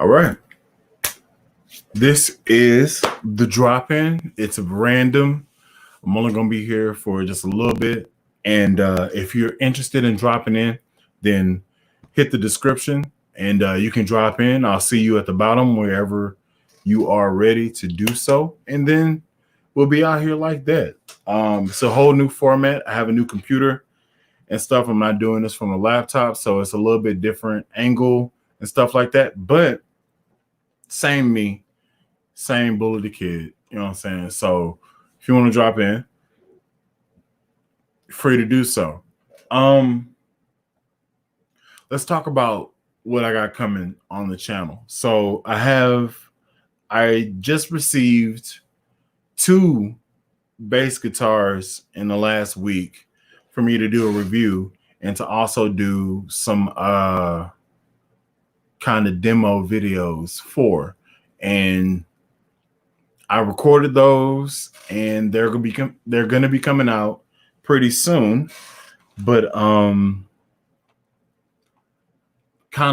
All right. This is the drop in. It's random. I'm only going to be here for just a little bit. And if you're interested in dropping in, then hit the description and you can drop in. I'll see you at the bottom wherever you are ready to do so. And then we'll be out here like that. It's a whole new format. I have a new computer and stuff. I'm not doing this from a laptop, so it's a little bit different angle and stuff like that. But same me, same Bully the Kid. You know what I'm saying? So if you want to drop in, free to do so. Let's talk about what I got coming on the channel. So I just received 2 bass guitars in the last week for me to do a review and to also do some kind of demo videos for. And I recorded those and they're gonna be coming out pretty soon. But kind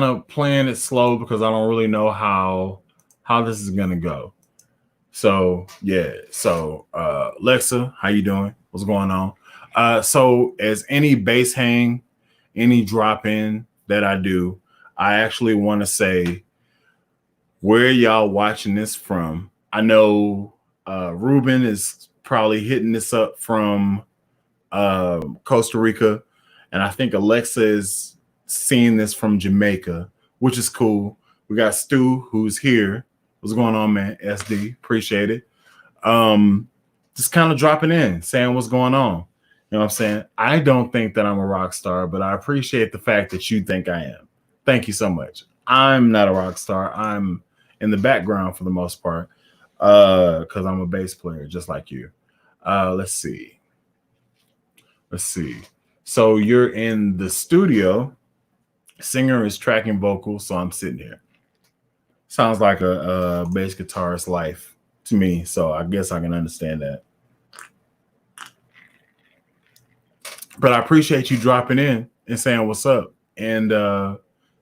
of playing it slow because I don't really know how this is gonna go. So yeah, so Alexa, how you doing? What's going on? So as any bass hang, any drop in that I do, I actually want to say where y'all watching this from. I know Ruben is probably hitting this up from Costa Rica, and I think Alexa is seeing this from Jamaica, which is cool. We got Stu who's here. What's going on, man? SD, appreciate it. Just kind of dropping in, saying what's going on. You know what I'm saying? I don't think that I'm a rock star, but I appreciate the fact that you think I am. Thank you so much. I'm not a rock star. I'm in the background for the most part because I'm a bass player just like you. Let's see. So you're in the studio. Singer is tracking vocals, so I'm sitting here. Sounds like a bass guitarist life to me, so I guess I can understand that. But I appreciate you dropping in and saying what's up and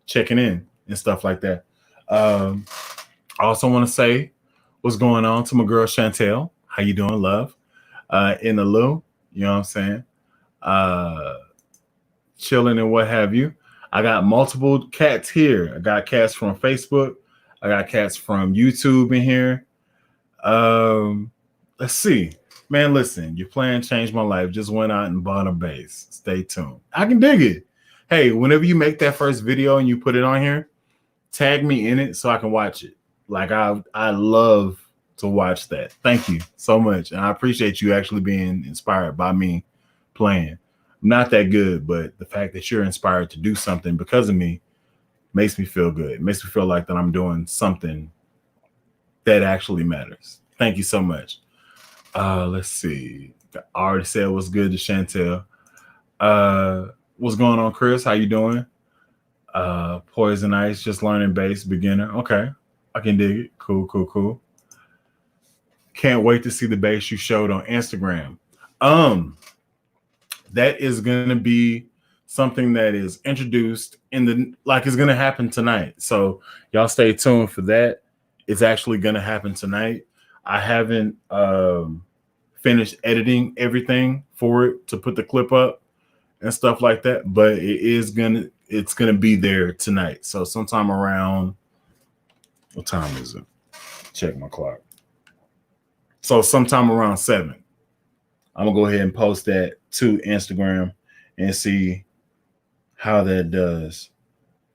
checking in and stuff like that. I also want to say what's going on to my girl Chantel. How you doing, love? In the loo, you know what I'm saying? Chilling and what have you. I got multiple cats here. I got cats from Facebook. I got cats from YouTube in here. Let's see. Man, listen, your plan changed my life. Just went out and bought a bass. Stay tuned. I can dig it. Hey, whenever you make that first video and you put it on here, tag me in it so I can watch it. Like I love to watch that. Thank you so much. And I appreciate you actually being inspired by me playing. I'm not that good, but the fact that you're inspired to do something because of me makes me feel good. It makes me feel like that I'm doing something that actually matters. Thank you so much. Let's see. I already said what's good to Chantel. What's going on, Chris? How you doing? Poison Ice, just learning bass, beginner. Okay, I can dig it. Cool. Can't wait to see the bass you showed on Instagram. That is gonna be something that is introduced it's gonna happen tonight. So y'all stay tuned for that. It's actually gonna happen tonight. I haven't finished editing everything for it to put the clip up and stuff like that, but it's gonna be there tonight. So sometime around, what time is it? Check my clock. So sometime around 7. I'm gonna go ahead and post that to Instagram and see how that does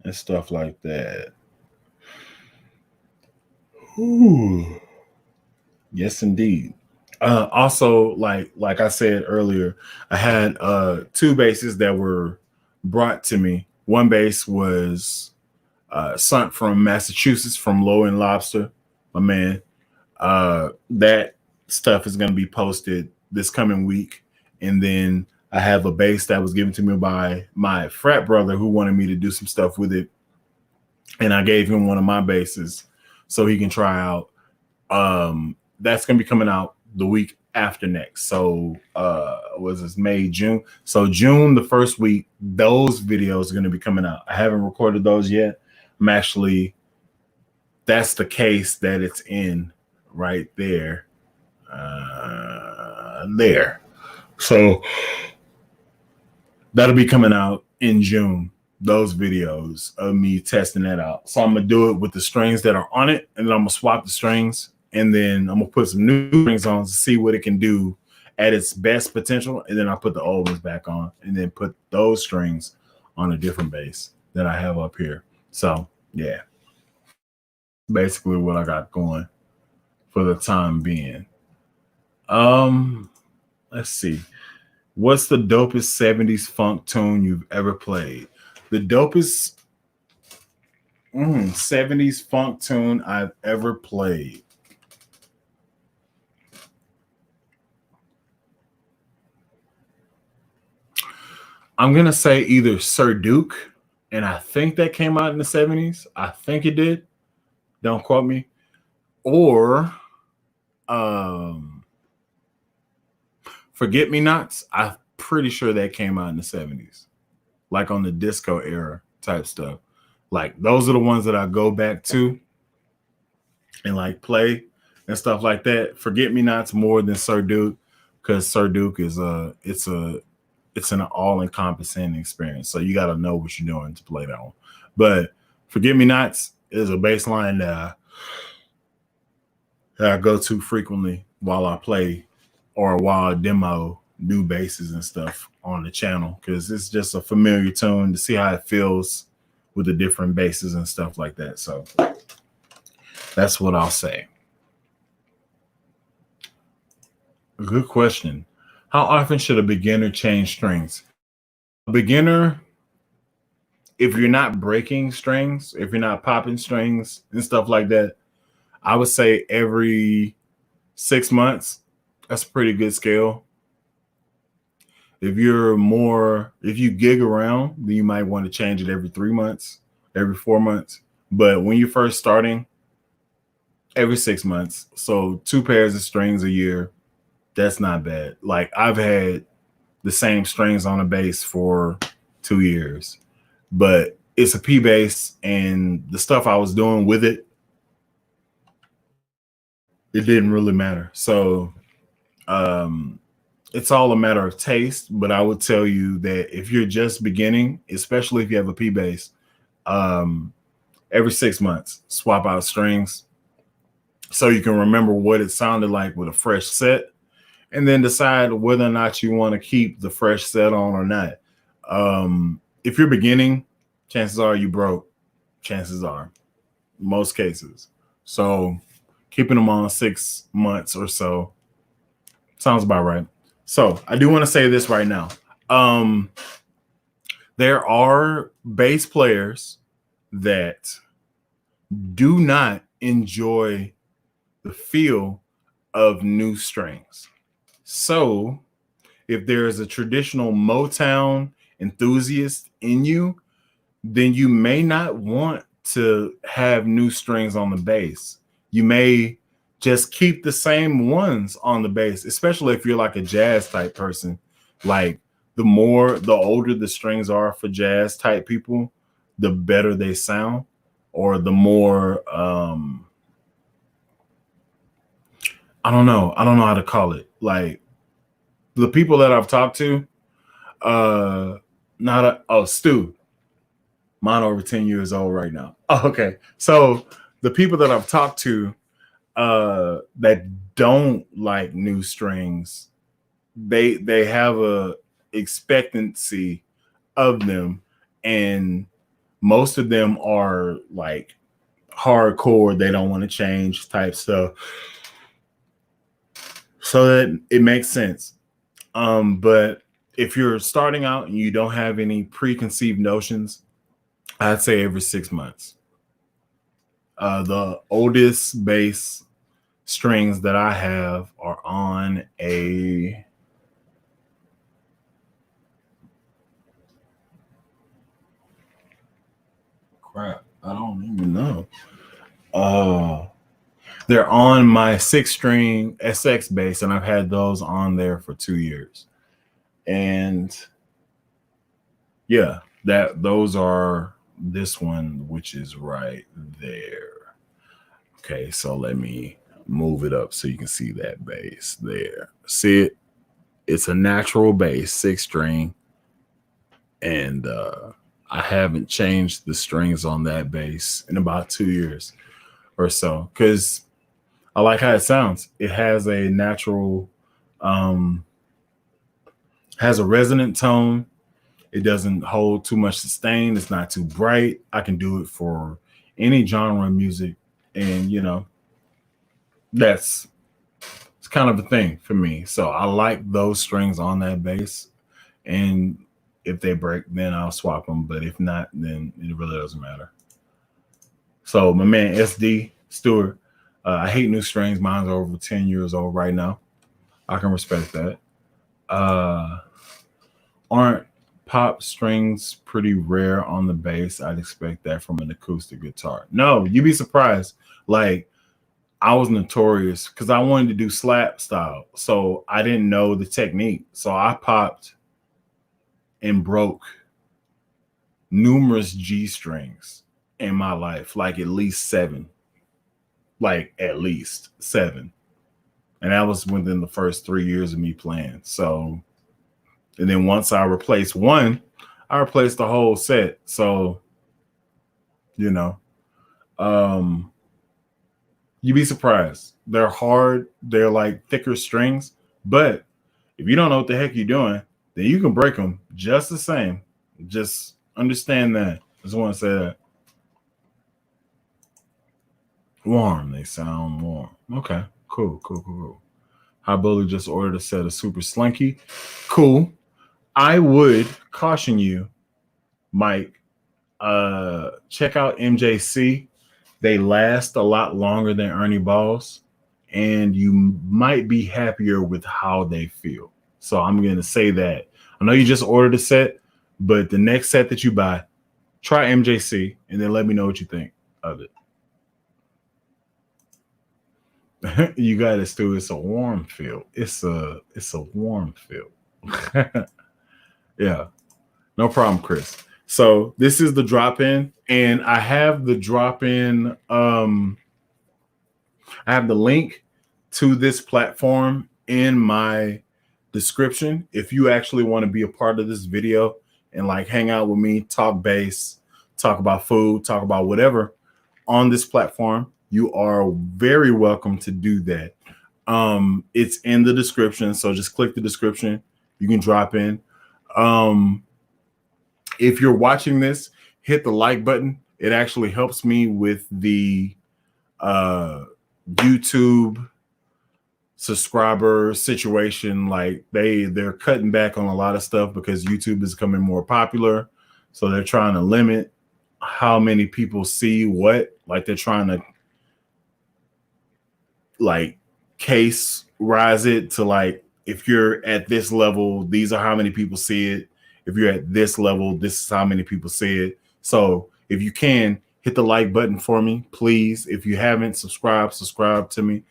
and stuff like that. Ooh. Yes, indeed. Also, like I said earlier, I had 2 basses that were brought to me. One bass was sent from Massachusetts from Low End Lobster, my man. That stuff is going to be posted this coming week. And then I have a bass that was given to me by my frat brother who wanted me to do some stuff with it. And I gave him one of my basses so he can try out. That's going to be coming out the week after next. So was this May, June? So June, the first week, those videos are going to be coming out. I haven't recorded those yet. I'm actually that's the case that it's in right there. There. So that'll be coming out in June, those videos of me testing that out. So I'm going to do it with the strings that are on it, and then I'm going to swap the strings, and then I'm going to put some new strings on to see what it can do at its best potential, and then I'll put the old ones back on, and then put those strings on a different bass that I have up here. So, yeah. Basically what I got going for the time being. Let's see. What's the dopest 70s funk tune you've ever played? The dopest 70s funk tune I've ever played. I'm going to say either Sir Duke, and I think that came out in the 70s. I think it did. Don't quote me. Or Forget Me Nots. I'm pretty sure that came out in the 70s, like on the disco era type stuff. Like those are the ones that I go back to and like play and stuff like that. Forget Me Nots more than Sir Duke, because Sir Duke is it's an all-encompassing experience. So you got to know what you're doing to play that one. But Forget Me Nots is a bass line that I go to frequently while I play or while I demo new basses and stuff on the channel, because it's just a familiar tune to see how it feels with the different basses and stuff like that. So that's what I'll say. Good question. How often should a beginner change strings? A beginner, if you're not breaking strings, if you're not popping strings and stuff like that, I would say every 6 months. That's a pretty good scale. If you gig around, then you might want to change it every 3 months, every 4 months. But when you're first starting, every 6 months. So 2 pairs of strings a year. That's not bad. Like I've had the same strings on a bass for 2 years, but it's a P bass, and the stuff I was doing with it, it didn't really matter. So it's all a matter of taste, but I would tell you that if you're just beginning, especially if you have a P bass, every 6 months, swap out strings so you can remember what it sounded like with a fresh set, and then decide whether or not you want to keep the fresh set on or not. If you're beginning, chances are you broke. Chances are, most cases. So keeping them on 6 months or so sounds about right. So I do want to say this right now. There are bass players that do not enjoy the feel of new strings. So if there is a traditional Motown enthusiast in you, then you may not want to have new strings on the bass. You may just keep the same ones on the bass, especially if you're like a jazz type person. Like the older the strings are for jazz type people, the better they sound, or the more I don't know how to call it. Like the people that I've talked to, Stu, mine over 10 years old right now. Oh, okay. So the people that I've talked to that don't like new strings, they have a expectancy of them, and most of them are like hardcore, they don't want to change type stuff. So that it makes sense. But if you're starting out and you don't have any preconceived notions, I'd say every 6 months. The oldest bass strings that I have are on a crap. I don't even know. They're on my 6-string SX bass, and I've had those on there for 2 years. And yeah, those are this one, which is right there. Okay, so let me move it up so you can see that bass there. See it? It's a natural bass, 6-string, and I haven't changed the strings on that bass in about 2 years or so because I like how it sounds. It has a natural, um, has a resonant tone. It doesn't hold too much sustain. It's not too bright. I can do it for any genre of music, and that's it's kind of a thing for me. So I like those strings on that bass, and if they break, then I'll swap them. But if not, then it really doesn't matter. So my man SD Stewart, I hate new strings. Mine's over 10 years old right now. I can respect that. Aren't pop strings pretty rare on the bass? I'd expect that from an acoustic guitar. No, you'd be surprised. Like I was notorious because I wanted to do slap style. So I didn't know the technique. So I popped and broke numerous G strings in my life, like at least 7. Like at least 7. And that was within the first 3 years of me playing. So, and then once I replaced one, I replaced the whole set. So, you'd be surprised. They're hard. They're like thicker strings. But if you don't know what the heck you're doing, then you can break them just the same. Just understand that. Just want to say that. Warm. They sound warm. Okay. Cool. High Bully just ordered a set of Super Slinky. Cool. I would caution you, Mike, check out MJC. They last a lot longer than Ernie Balls, and you might be happier with how they feel. So I'm going to say that. I know you just ordered a set, but the next set that you buy, try MJC, and then let me know what you think of it. You got it, Stu. It's a warm feel. It's a warm feel. Yeah, no problem, Chris. So this is the drop-in, and I have the drop-in. I have the link to this platform in my description. If you actually want to be a part of this video and like hang out with me, talk bass, talk about food, talk about whatever on this platform, you are very welcome to do that. It's in the description, so just click the description. You can drop in. If you're watching this, hit the like button. It actually helps me with the YouTube subscriber situation. Like they're cutting back on a lot of stuff because YouTube is becoming more popular. So they're trying to limit how many people see what. Like they're trying to like case rise it to like, if you're at this level, these are how many people see it. If you're at this level, this is how many people see it. So if you can, hit the like button for me, please. If you haven't subscribe to me.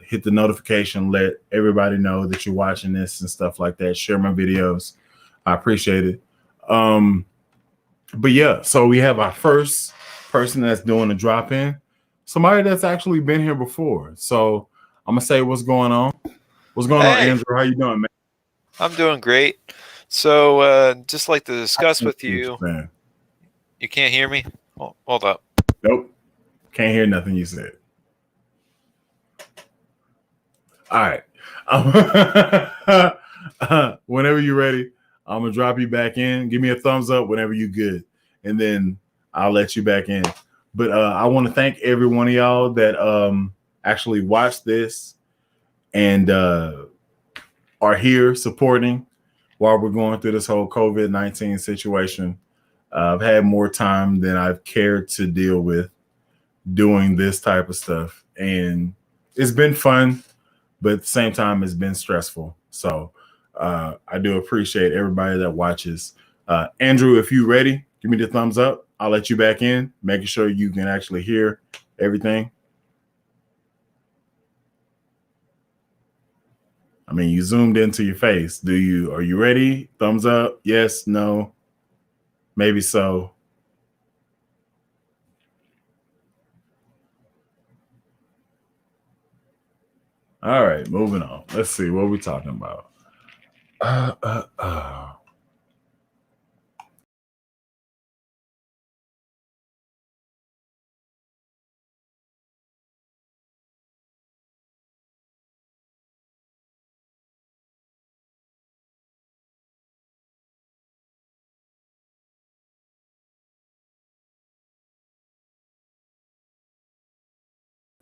Hit the notification, let everybody know that you're watching this and stuff like that. Share my videos. I appreciate it. But yeah, so we have our first person that's doing a drop-in. Somebody that's actually been here before. So I'm gonna say what's going on. What's going on, Andrew? How you doing, man? I'm doing great. So just like to discuss with you. You can't hear me? Oh, hold up. Nope. Can't hear nothing you said. All right. Whenever you're ready, I'm gonna drop you back in. Give me a thumbs up whenever you're good, and then I'll let you back in. But I want to thank every one of y'all that actually watched this and are here supporting while we're going through this whole COVID-19 situation. I've had more time than I've cared to deal with doing this type of stuff, and it's been fun, but at the same time, it's been stressful. So I do appreciate everybody that watches. Andrew, if you're ready, give me the thumbs up. I'll let you back in, making sure you can actually hear everything. I mean, you zoomed into your face. Are you ready? Thumbs up? Yes, no, maybe so. All right, moving on. Let's see what we talking about.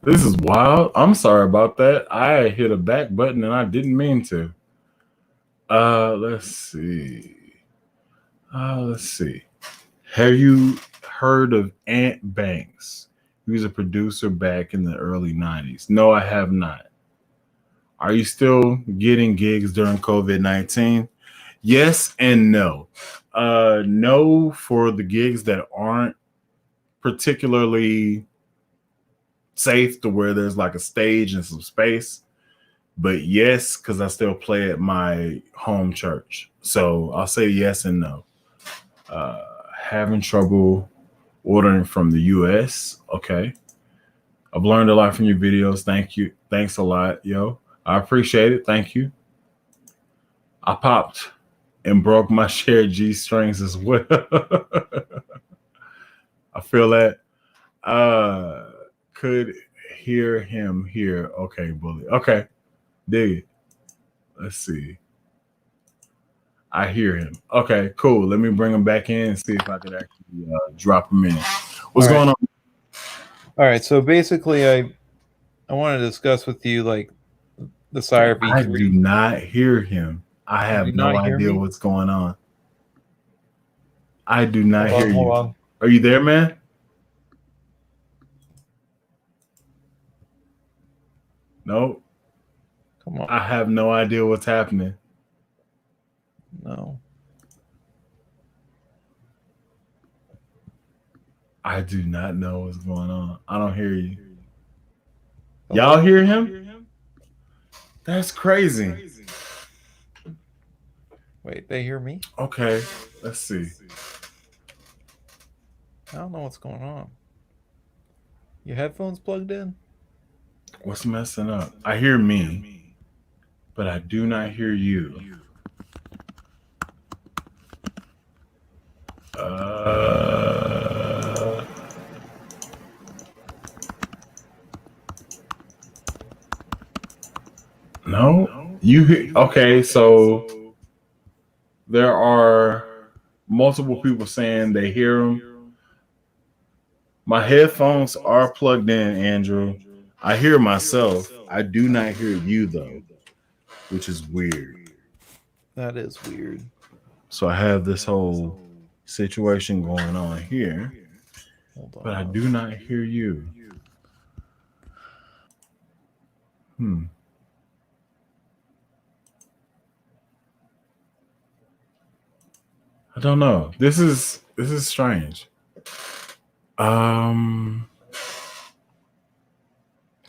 This is wild. I'm sorry about that. I hit a back button and I didn't mean to. Let's see. Let's see. Have you heard of Ant Banks? He was a producer back in the early 90s. No, I have not. Are you still getting gigs during COVID-19? Yes and no. No, for the gigs that aren't particularly safe to where there's like a stage and some space. But yes, because I still play at my home church. So I'll say yes and no. Having trouble ordering from the US. Okay. I've learned a lot from your videos. Thank you. Thanks a lot, yo. I appreciate it. Thank you. I popped and broke my shared G strings as well. I feel that. Could hear him here. Okay, bully. Okay. Dig it. Let's see. I hear him. Okay, cool. Let me bring him back in and see if I could actually drop him in. What's going on? All right. So basically, I want to discuss with you like the Sire V3. I do not hear him. I have no idea what's going on. I do not hear you. Hold on. Are you there, man? Nope. Come on. I have no idea what's happening. No. I do not know what's going on. I don't hear you. Y'all hear him? That's crazy. Wait, they hear me? Okay, let's see. I don't know what's going on. Your headphones plugged in? What's messing up? I hear me, but I do not hear you. No, you hear? Okay, so there are multiple people saying they hear him. My headphones are plugged in, Andrew. I hear myself. I do not hear you though, which is weird. That is weird. So I have this whole situation going on here, but I do not hear you. I don't know. This is strange.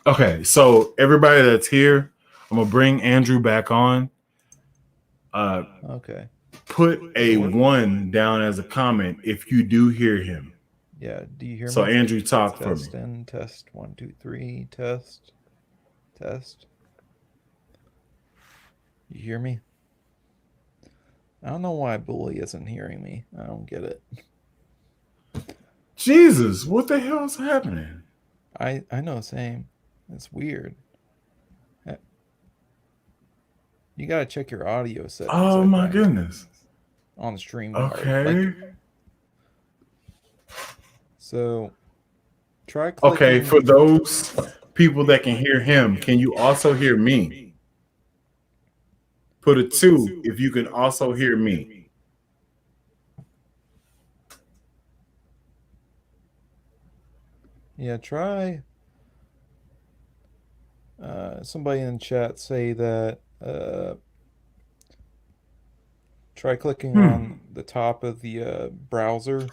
Okay, so everybody that's here, I'm gonna bring Andrew back on. Okay. Put a 1 down as a comment if you do hear him. Yeah. Do you hear me? So Andrew, talk for me. Test in, test 1, 2, 3, test. You hear me? I don't know why Bully isn't hearing me. I don't get it. Jesus, what the hell is happening? I know, same. It's weird. You gotta check your audio settings. Oh my goodness. On stream. Okay. So try clicking. Okay, for those people that can hear him, can you also hear me? Put a 2 if you can also hear me. Yeah, try. Somebody in the chat say that try clicking on the top of the browser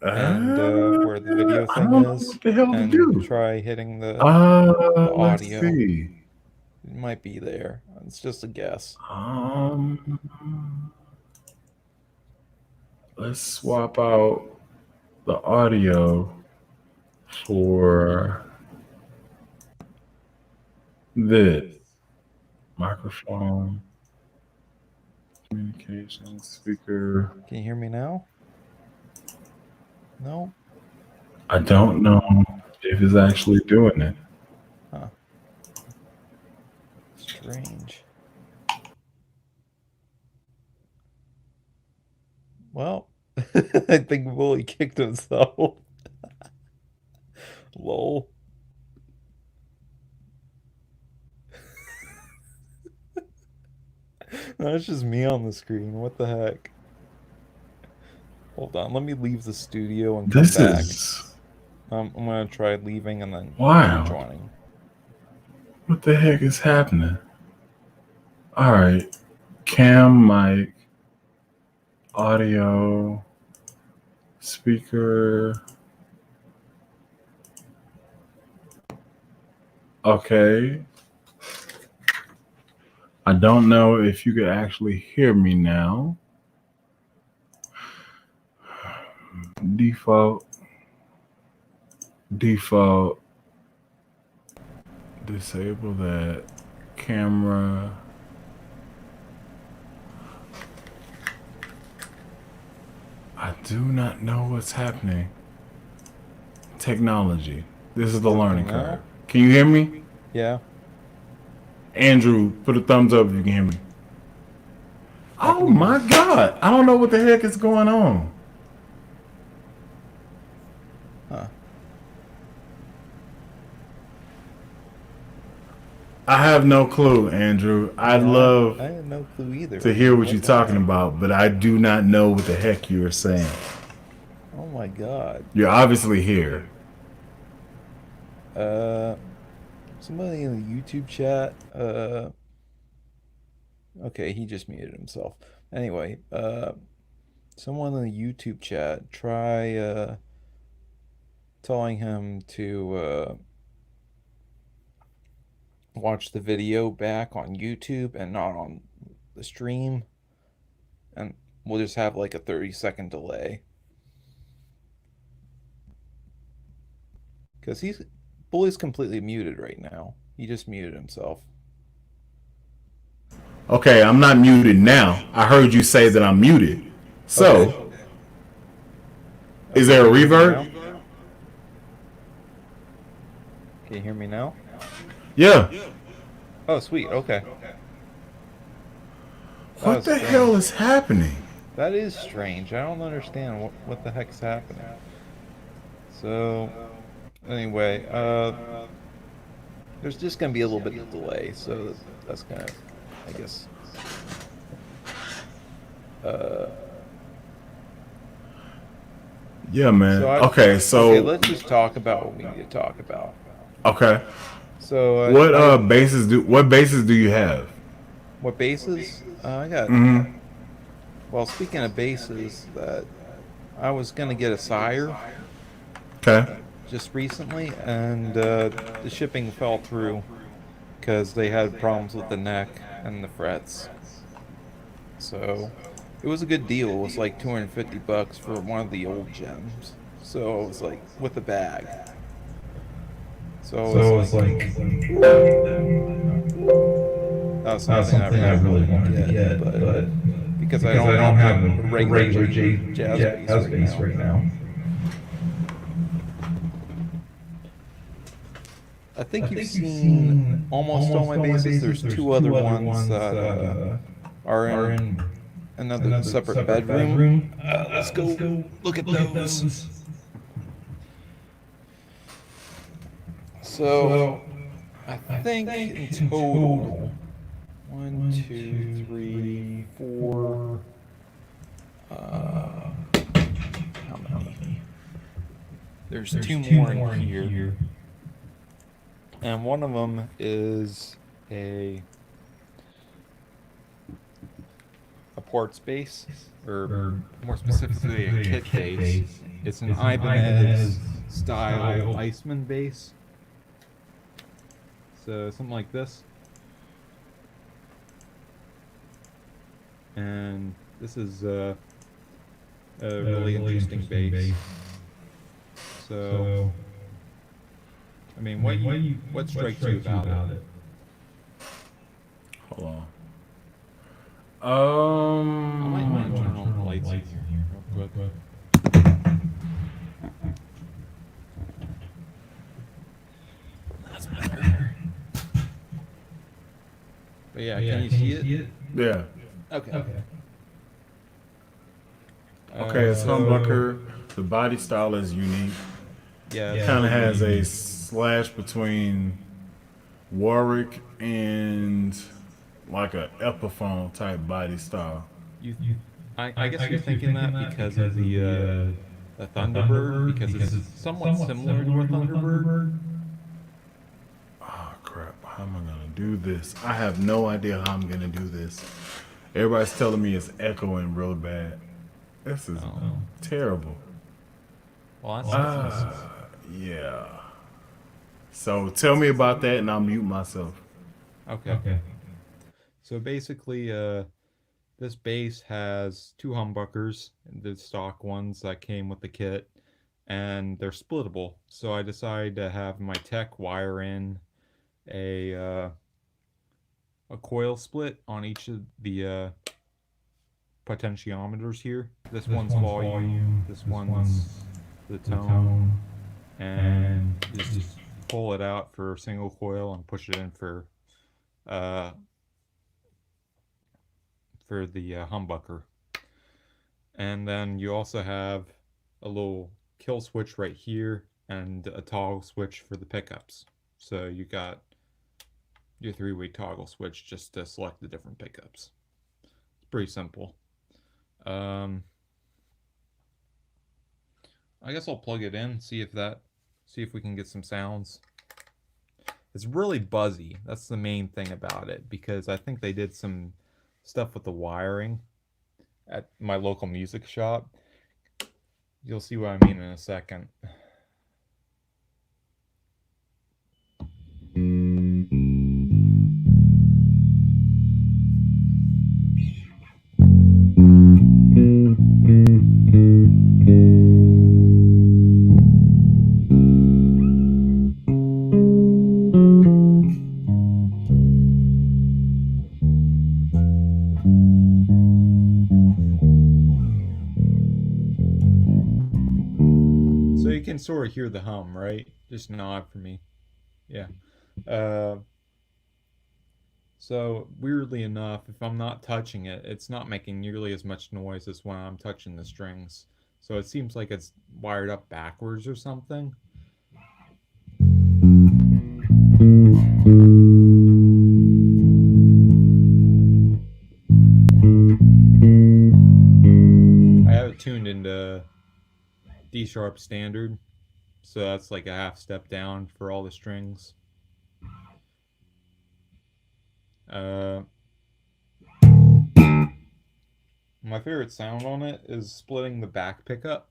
and where the video thing is, what the hell and to do. try hitting the audio. Let's see. It might be there. It's just a guess. Let's swap out the audio for This microphone, communication, speaker. Can you hear me now? No? I don't know if it's actually doing it. Huh. Strange. Well, I think Willie kicked himself. Lol. That's just me on the screen. What the heck? Hold on, let me leave the studio and come This back. is I'm gonna try leaving and then wow. rejoining. What the heck is happening? All right, cam, mic, audio, speaker. Okay. I don't know if you could actually hear me now. Default. Disable that. Camera. I do not know what's happening. Technology. This is the learning curve. Can you hear me? Yeah. Andrew, put a thumbs up if you can hear me. Oh my God. I don't know what the heck is going on. Huh. I have no clue, Andrew. I'd love I had no clue either. to hear what you're talking about, but I do not know what the heck you are saying. Oh my God. You're obviously here. Somebody in the YouTube chat. Okay, he just muted himself. Anyway, someone in the YouTube chat, try telling him to watch the video back on YouTube and not on the stream, and we'll just have like a 30-second delay. Because Bully's completely muted right now. He just muted himself. Okay, I'm not muted now. I heard you say that I'm muted. So, Okay. Is there a reverb? Can you hear me now? Yeah. Oh, sweet. Okay. What the hell is happening? That is strange. I don't understand what the heck's happening. So, anyway, there's just going to be a little bit of delay, so that's going to, I guess, yeah, man. Okay, so let's just talk about what we need to talk about. Okay. So what bases do you have? What bases? I got. Mm-hmm. Well, speaking of bases, that I was gonna get a sire. Okay. Just recently, and the shipping fell through because they had problems with the neck and the frets. So it was a good deal. It was like $250 for one of the old gems. So it was like with a bag. So it was like that was something I really wanted to get, but because I don't have a regular jazz bass right now. I think you've seen almost all my bases. There's two other ones that are in another separate bedroom. Let's go look at those. So, I think in total, 1, 2, 3, 4. How many? There's two more in here. And one of them is a port space, or more specifically a kit base. It's an Ibanez style Iceman base. So something like this. And this is a really interesting base. So I mean, what strikes you about it? Hold I might want to turn on the lights in here real quick. That's better. But yeah, can you see it? Yeah. Okay. Okay, it's humbucker. The body style is unique. Yeah, It kind of has a slash between Warwick and like a Epiphone type body style. you. I guess you're thinking that because of the Thunderbird, because it's somewhat similar to a Thunderbird. Oh crap! How am I gonna do this? I have no idea how I'm gonna do this. Everybody's telling me it's echoing real bad. This is terrible. Well, that's Yeah. So tell me about that, and I'll mute myself. okay. So basically, this bass has two humbuckers, the stock ones that came with the kit, and they're splittable. So I decided to have my tech wire in a coil split on each of the potentiometers here. This one's volume, this one's the tone, and just pull it out for single coil and push it in for the humbucker. And then you also have a little kill switch right here and a toggle switch for the pickups. So you got your three-way toggle switch just to select the different pickups. It's pretty simple. I guess I'll plug it in, see if we can get some sounds. It's really buzzy. That's the main thing about it, because I think they did some stuff with the wiring at my local music shop. You'll see what I mean in a second. So you can sort of hear the hum, right? Just nod for me. Yeah. So weirdly enough, if I'm not touching it, it's not making nearly as much noise as when I'm touching the strings. So it seems like it's wired up backwards or something. I have it tuned into D sharp standard, so that's like a half step down for all the strings. My favorite sound on it is splitting the back pickup.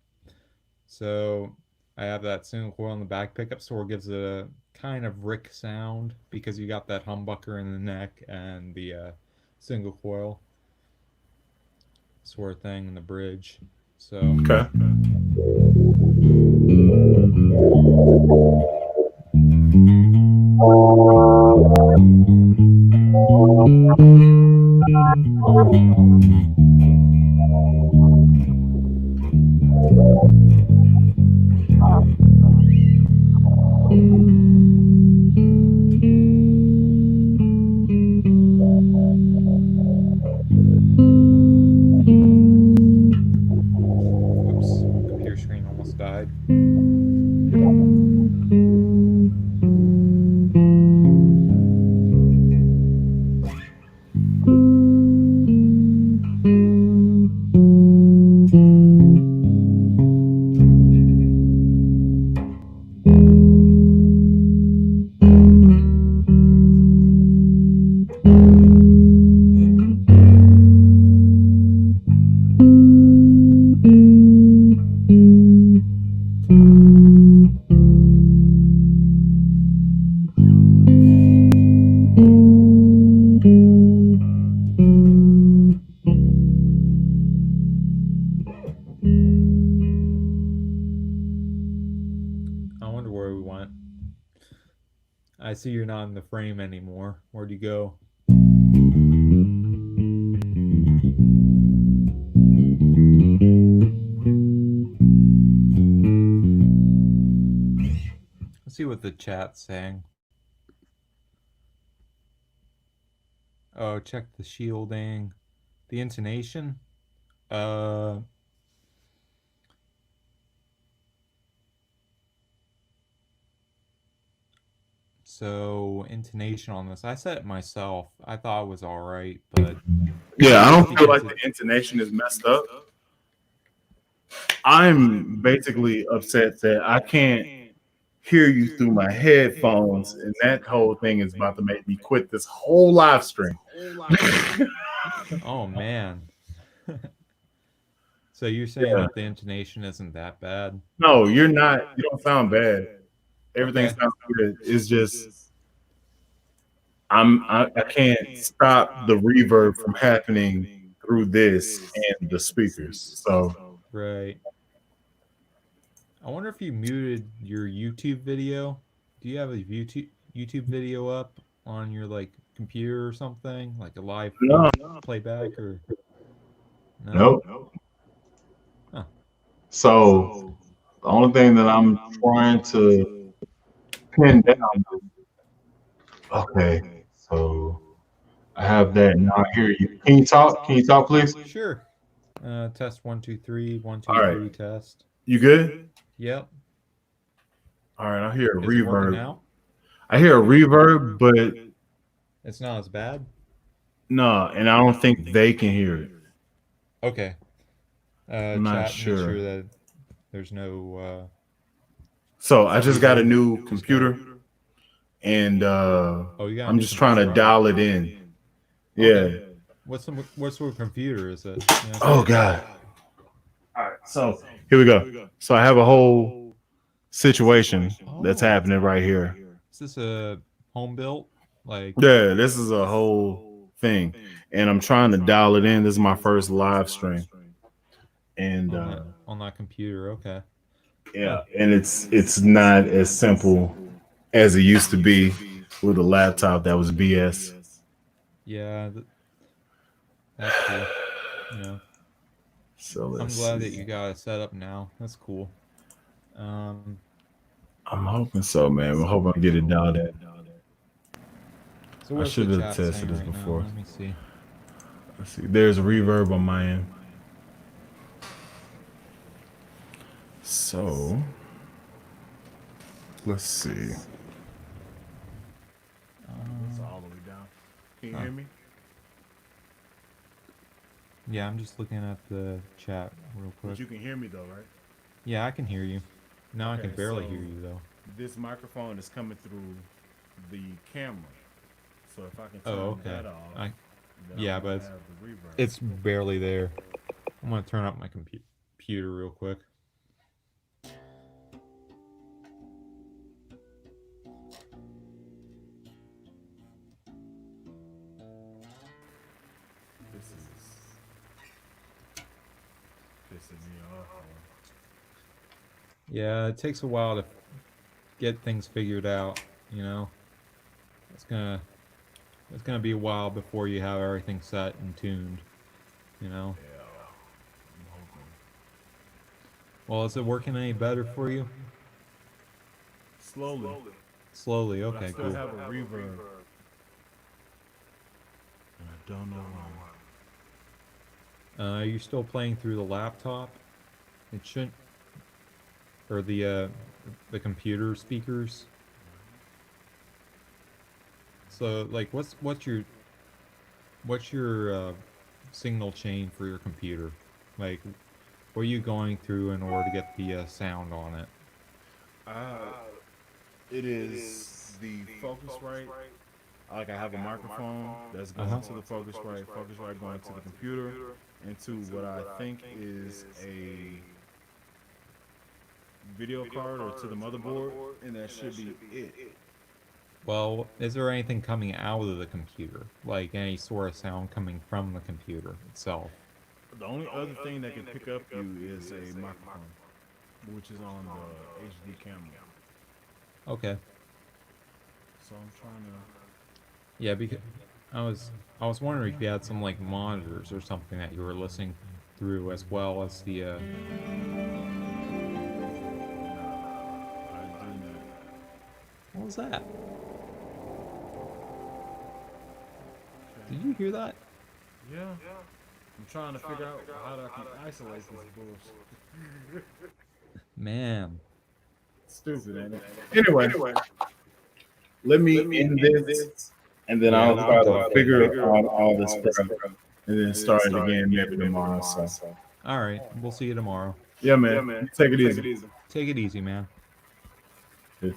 So I have that single coil in the back pickup, so it gives it a kind of Rick sound because you got that humbucker in the neck and the single coil sort of thing in the bridge. So Okay. oops, computer screen almost died. I wonder where we went. I see you're not in the frame anymore. Where'd you go? Let's see what the chat's saying. Oh, check the shielding. The intonation. Uh, so intonation on this. I said it myself. I thought it was all right, but Yeah, I don't feel like the intonation is messed up. I'm basically upset that I can't hear you through my headphones, and that whole thing is about to make me quit this whole live stream. Oh man. So you're saying that the intonation isn't that bad? No, you're not. You don't sound bad. Everything Okay. sounds good. It's just I can't stop the reverb from happening through this and the speakers. So Right. I wonder if you muted your YouTube video. Do you have a YouTube video up on your like computer or something, like a live no, playback or no? nope. Huh. So the only thing that I'm trying to pin down. Okay, so I have that now. I hear you. Can you talk? Can you talk, please? Sure. Test 1 2 3 1 2 All right. 3 test. You good? Yep. All right, I hear a Is it working reverb. now? I hear a reverb, but It's not as bad. no, and I don't think they can hear it. Okay. I'm not Chat, sure. make sure that there's no. So I just got a new computer, and I'm just trying to dial it in. Yeah. Okay. What sort of computer is it? Oh God. All right. So here we go. So I have a whole situation that's happening right here. Is this a home built? Like Yeah, this is a whole thing, and I'm trying to dial it in. This is my first live stream, and on that computer? Okay. yeah, and it's not as simple as it used to be with a laptop that was BS. Yeah, that's cool. You know, So I'm glad that you got it set up now. That's cool. I'm hoping so, man. We're hoping to get it dialed in. So I should have tested this right before. Now? Let me see. Let's see. There's reverb on my end. So let's see. It's all the way down. Can you hear me? Yeah, I'm just looking at the chat real quick. But you can hear me though, right? Yeah, I can hear you. Now Okay, I can barely so hear you though. This microphone is coming through the camera. So if I can turn that off, yeah, but it's barely there. I'm gonna turn up my computer real quick. This is pissing me off. Yeah, it takes a while to get things figured out, you know. It's gonna be a while before you have everything set and tuned, you know. Yeah, I'm hoping. Well, is it working any better for you? Slowly. Slowly, okay, I still cool. have a reverb. And I don't know why. Are you still playing through the laptop? It shouldn't, or the computer speakers. So, like, what's your signal chain for your computer? Like, what are you going through in order to get the sound on it? It is the Focusrite. Like I have a microphone that's going to the Focusrite going to the computer, into what I think is a video card or to the motherboard, and that should be it. Well, is there anything coming out of the computer? Like any sort of sound coming from the computer itself? The only other thing that can pick up you is a microphone, which is on the HD camera. Okay. So I'm trying to. Yeah, because I was wondering if you had some like monitors or something that you were listening through as well as the I do not. What was that? Did you hear that? Yeah. I'm trying to figure out how I can isolate this bullshit. Man. Stupid, ain't it? Anyway, let me end this, and then I'll try to figure out all this stuff, and then start it again maybe tomorrow. So, All right. We'll see you tomorrow. yeah, man. Take it easy. Take it easy, man. Yeah.